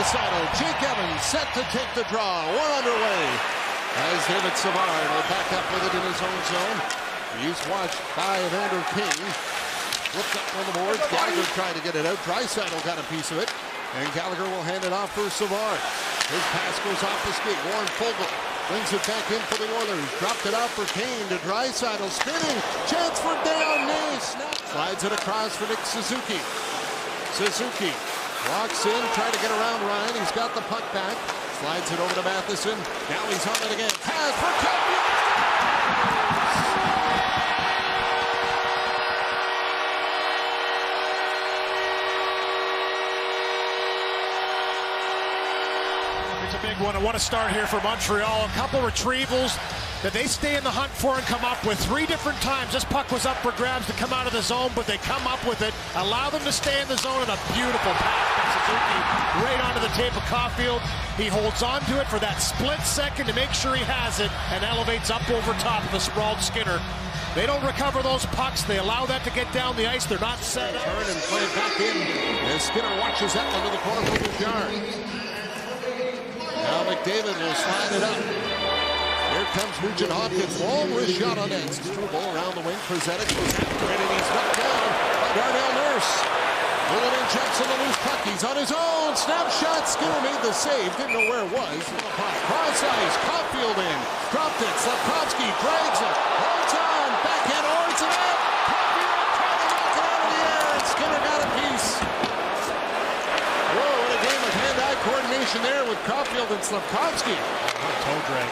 Draisaitl, Jake Evans set to take the draw. One underway as David Savard will back up with it in his own zone. He's watched by Evander Kane. Flipped up on the boards. Gallagher tried to get it out. Draisaitl got a piece of it. And Gallagher will hand it off for Savard. His pass goes off the skate. Warren Foegele brings it back in for the Oilers. Dropped it out for Kane to Draisaitl. Spinning. Chance for down. Snap. Slides it across for Nick Suzuki. Suzuki walks in, trying to get around Ryan. He's got the puck back. Slides it over to Matheson. Now he's on it again. Pass for Caulfield. It's a big one. I want to start here for Montreal. A couple retrievals that they stay in the hunt for and come up with 3 different times. This puck was up for grabs to come out of the zone, but they come up with it, allow them to stay in the zone, and a beautiful pass from Suzuki right onto the tape of Caulfield. He holds on to it for that split second to make sure he has it and elevates up over top of the sprawled Skinner. They don't recover those pucks. They allow that to get down the ice. They're not set up. Turn and play it back in as Skinner watches that one to the corner for Bouchard. Now McDavid will slide it up. Here comes Nugent Hopkins. Long wrist shot on that. Struble around the wing. Presented goes after it, and he's knocked down by Darnell Nurse. Willett injects on the loose puck. He's on his own. Snapshot. Skinner made the save. Didn't know where it was. Cross ice. Caulfield in. Dropped it. Slavkovsky drags it. Holds on. Backhand oars it up. Caulfield trying to knock it out of the air. And Skinner got a piece. Whoa, what a game of hand-eye coordination there with Caulfield and Slavkovsky. Toe drag.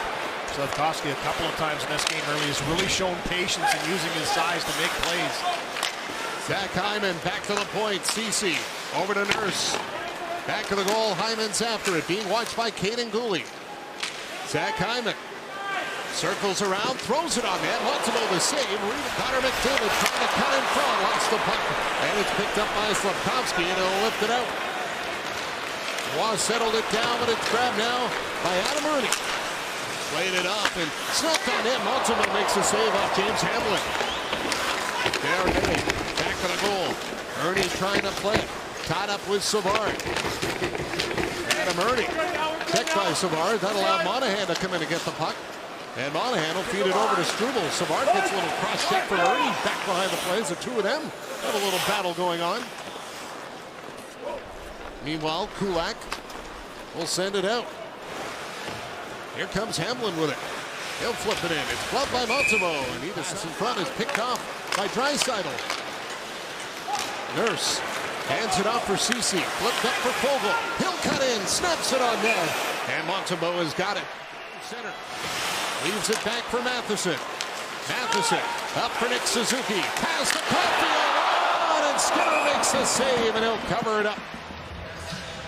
Slavkovsky a couple of times in this game early has really shown patience in using his size to make plays. Zach Hyman back to the point. Ceci over to Nurse. Back to the goal. Hyman's after it. Being watched by Caden Gooley. Zach Hyman circles around, throws it on net. Montembeault the save. Connor McDavid trying to cut in front. Lost the puck. And it's picked up by Slavkovsky, and he'll lift it out. Waugh settled it down, but it's grabbed now by Adam Ernie. Played it up and snuck on in. Montembeault makes the save off James Hamblin. There it is. Back to the goal. Ernie trying to play it. Tied up with Savard. Adam Ernie. Checked by Savard. That allowed Monahan to come in and get the puck. And Monahan will feed it over to Struble. Savard gets a little cross check from Ernie. Back behind the plays. The two of them have a little battle going on. Meanwhile, Kulak will send it out. Here comes Hamblin with it. He'll flip it in. It's gloved by Montembeault. And Edis in front is picked off by Draisaitl. Nurse hands it off for Ceci. Flipped up for Foegele. He'll cut in. Snaps it on net. And Montembeault has got it. Center. Leaves it back for Matheson. Matheson up for Nick Suzuki. Pass to Caulfield. On, and Skinner makes the save, and he'll cover it up.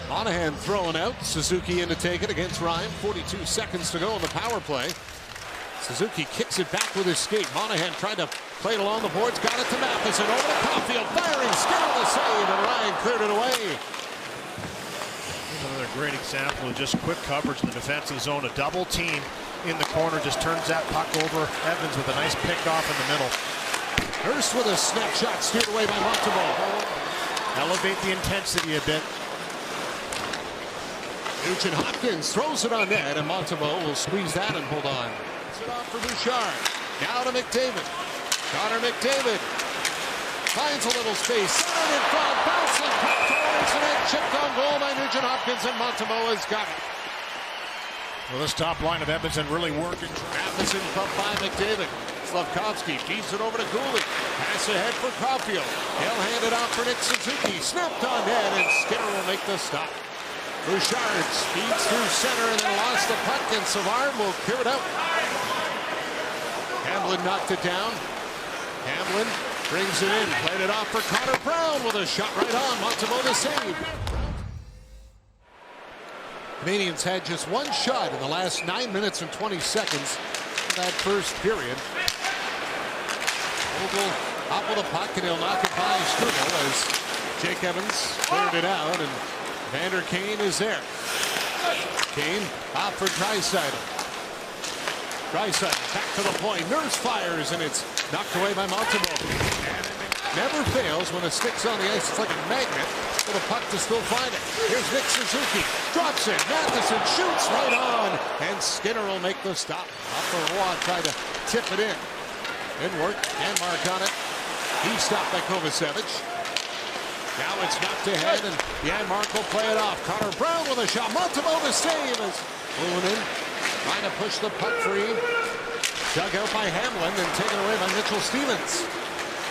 Monahan throwing out. Suzuki in to take it against Ryan. 42 seconds to go in the power play. Suzuki kicks it back with his skate. Monahan tried to play it along the boards. Got it to Matheson. Over to Caulfield. Firing. Skinner the save. And Ryan cleared it away. Another great example of just quick coverage in the defensive zone. A double team in the corner. Just turns that puck over. Evans with a nice pick off in the middle. Hurst with a snapshot. Steered away by Montembeault. Elevate the intensity a bit. Nugent Hopkins throws it on net, and Montembeault will squeeze that and hold on. It's it off for Bouchard. Now to McDavid. Connor McDavid finds a little space. Centered in front. Bouncing puck towards the net. Chipped on goal by Nugent Hopkins, and Montembeault has got it. Well, this top line of Edmonton really working. Matheson bumped by McDavid. Slavkovsky feeds it over to Gooley. Pass ahead for Caulfield. He'll hand it off for Nick Suzuki. Snapped on net, and Skinner will make the stop. Bouchard speeds through center and then lost the puck, and Savard will clear it out. Hamblin knocked it down. Hamblin brings it in. Played it off for Connor Brown with a shot right on. Montembeault the save. Canadiens had just one shot in the last 9 minutes and 20 seconds of that first period. Foegele up with a puck, and he'll knock it by Struble as Jake Evans cleared it out, and Vander Kane is there. Kane off for Draisaitl. Draisaitl back to the point. Nurse fires, and it's knocked away by Montembeault. never fails when a stick's on the ice. It's like a magnet for the puck to still find it. Here's Nick Suzuki. Drops it. Matheson shoots right on. And Skinner will make the stop. Off the wall, tried to tip it in. Didn't work. And Mark on it. He's stopped by Kovacevic. Now it's knocked ahead, and Mark will play it off. Connor Brown with a shot. Montembeault to save as Lunin trying to push the puck free. Dug out by Hamlin and taken away by Mitchell Stevens.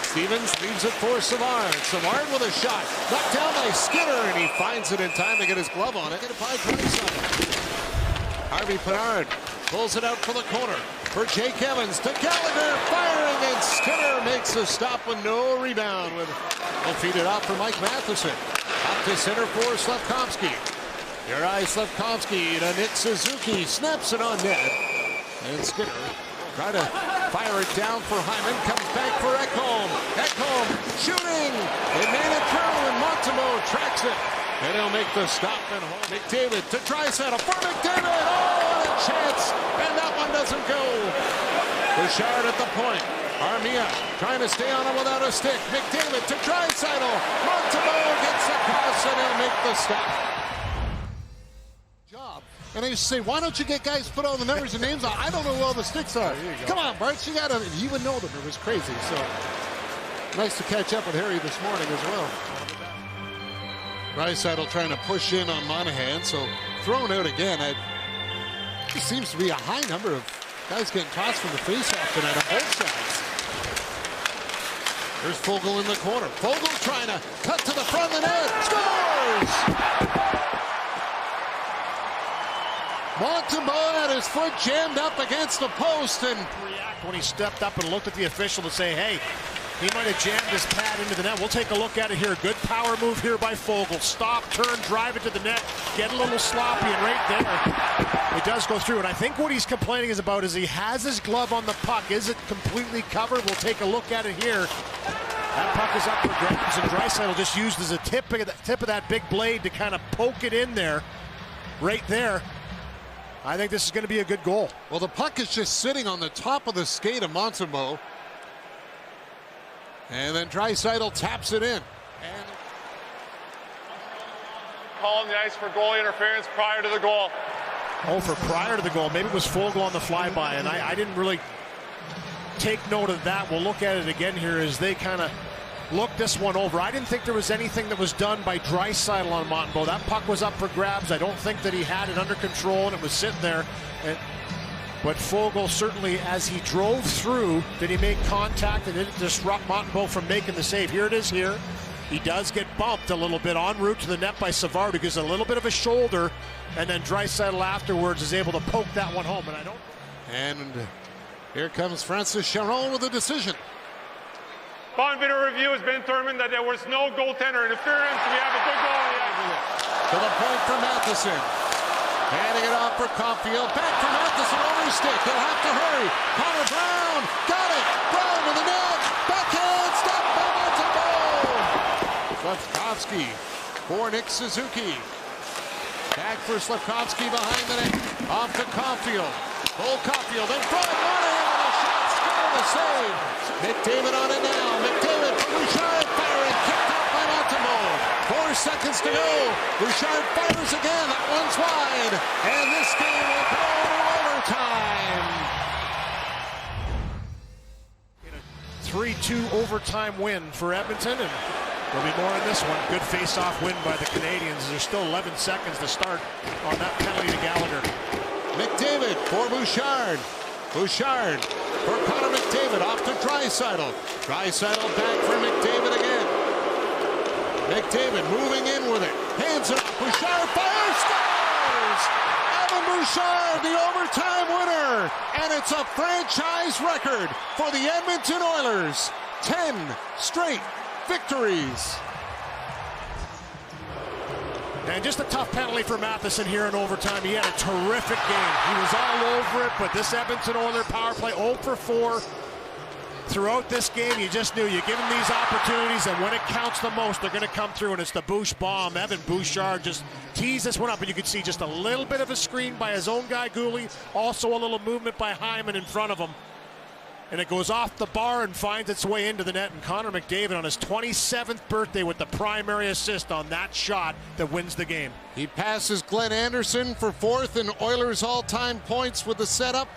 Stevens leaves it for Savard. Savard with a shot. Knocked down by Skinner, and he finds it in time to get his glove on it. Get it by Draisaitl. Harvey Pinard pulls it out for the corner. For Jake Evans to Gallagher, firing, and Skinner makes the stop with no rebound. We'll feed it off for Mike Matheson. Up to center for Slafkovsky. Juraj Slafkovsky to Nick Suzuki. Snaps it on net. And Skinner try to fire it down for Hyman. Comes back for Ekholm. Ekholm shooting. They made it through, and Montembeault tracks it. And he'll make the stop and home. McDavid to Draisaitl for McDavid. Oh, what a chance. And that one doesn't go. Bouchard at the point. Armia trying to stay on it without a stick. McDavid to Draisaitl. Montembeault gets across, and he'll make the stop. Job. And I used to say, why don't you get guys to put all the numbers and names on? I don't know where all the sticks are. Come on, Bart. You got to. He would know them. It was crazy. So nice to catch up with Harry this morning as well. Draisaitl trying to push in on Monahan, so thrown out again. It seems to be a high number of guys getting tossed from the faceoff tonight on both sides. There's Foegele in the corner. Foegele trying to cut to the front of the net. Scores! Montembeault had his foot jammed up against the post and react when he stepped up and looked at the official to say, hey, he might have jammed his pad into the net. We'll take a look at it here. Good power move here by Foegele. Stop, turn, drive it to the net. Get a little sloppy, and right there, it does go through. And I think what he's complaining is about is he has his glove on the puck. Is it completely covered? We'll take a look at it here. That puck is up for grabs, and Draisaitl just used as a tip of that big blade to kind of poke it in there. Right there. I think this is going to be a good goal. Well, the puck is just sitting on the top of the skate of Montembeault. And then Draisaitl taps it in. And call on the ice for goalie interference prior to the goal. Oh, for prior to the goal. Maybe it was Foegele on the flyby, and I didn't really take note of that. We'll look at it again here as they kind of look this one over. I didn't think there was anything that was done by Draisaitl on Montembeault. That puck was up for grabs. I don't think that he had it under control, and it was sitting there. But Foegele certainly, as he drove through, did he make contact and did it disrupt Montembeault from making the save? Here it is here. He does get bumped a little bit en route to the net by Savard, who gives a little bit of a shoulder, and then Draisaitl afterwards is able to poke that one home. And here comes Francis Charon with a decision. Upon video review, has been determined that there was no goaltender interference. We have a good goal on the ice. To the point for Matheson. Handing it off for Caulfield. Back for Matheson, overstick. They'll have to hurry. Connor Brown got it. Brown to the net. Backhand stop by Montembeault. Slafkovsky for Nick Suzuki. Back for Slafkovsky behind the net. Off to Caulfield. Cole Caulfield in front. Monahan with a shot. Skinner the save. McDavid on it now. McDavid for Bouchard firing. Kicked out by Montembeault. 4 seconds to go. Bouchard fires again. That one's wide. And this game will go to overtime. In a 3-2 overtime win for Edmonton, and there'll be more in this one. Good face-off win by the Canadiens. There's still 11 seconds to start on that penalty to Gallagher. McDavid for Bouchard. Bouchard for Connor McDavid. Off to Draisaitl. Draisaitl back for McDavid again. McDavid moving in with it. Hands it up. Bouchard fires. Scores! Evan Bouchard, the overtime winner. And it's a franchise record for the Edmonton Oilers. 10 straight victories. And just a tough penalty for Matheson here in overtime. He had a terrific game. He was all over it, but this Edmonton Oilers power play 0 for 4. Throughout this game, you just knew you give them these opportunities, and when it counts the most, they're going to come through, and it's the Bouch bomb. Evan Bouchard just teased this one up, and you could see just a little bit of a screen by his own guy, Gooley. Also a little movement by Hyman in front of him. and it goes off the bar and finds its way into the net. And Connor McDavid on his 27th birthday with the primary assist on that shot that wins the game. He passes Glenn Anderson for 4th in Oilers all-time points with the setup.